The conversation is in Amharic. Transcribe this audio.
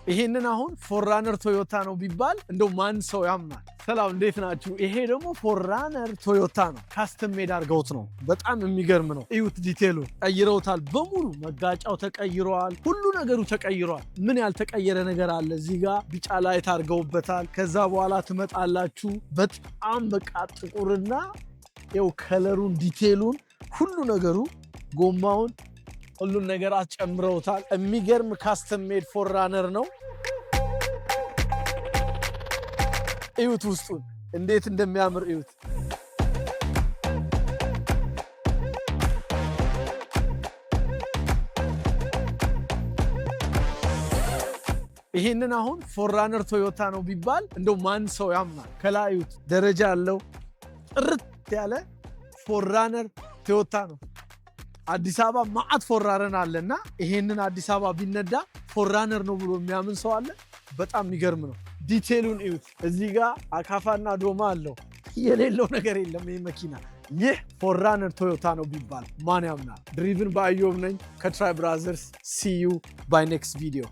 ይሄንን አሁን ፎራነር ቶዮታ ነው ቢባል እንደው ማን ሰው ያምናል? ሰላም እንዴት ናችሁ? ይሄ ደግሞ ፎራነር ቶዮታ ነው። ካስተም ሜድ አድርገውት ነው። በጣም የሚገርም ነው። እዩት፣ ዲቴሉን ቀይረውታል በሙሉ። መጋጫው ተቀይሯል፣ ሁሉ ነገሩ ተቀይሯል። ምን ያልተቀየረ ነገር አለ? እዚህ ጋር ቢጫ ላይት አድርገውበታል። ከዛ በኋላ ትመጣላችሁ። በጣም በቃ ጥቁርና ይኸው ከለሩን፣ ዲቴሉን፣ ሁሉ ነገሩ፣ ጎማውን፣ ሁሉን ነገር አስጨምረውታል። የሚገርም ካስተም ሜድ ፎራነር ነው። እዩት ውስጡን እንዴት እንደሚያምር እዩት። ይሄንን አሁን ፎራነር ቶዮታ ነው ቢባል እንደው ማን ሰው ያምናል? ከላይ እዩት፣ ደረጃ ያለው ጥርት ያለ ፎራነር ቶዮታ ነው። አዲስ አበባ ማዕት ፎራነር አለና ይሄንን አዲስ አበባ ቢነዳ ፎራነር ነው ብሎ የሚያምን ሰው አለ? በጣም የሚገርም ነው። ዲቴሉን እዩት። እዚህ ጋር አካፋና ዶማ አለው። የሌለው ነገር የለም። ይህ መኪና ይህ ፎራነር ቶዮታ ነው ቢባል ማን ያምናል? ድሪቭን በአዮብ ነኝ ከትራይ ብራዘርስ። ሲዩ ባይ ኔክስት ቪዲዮ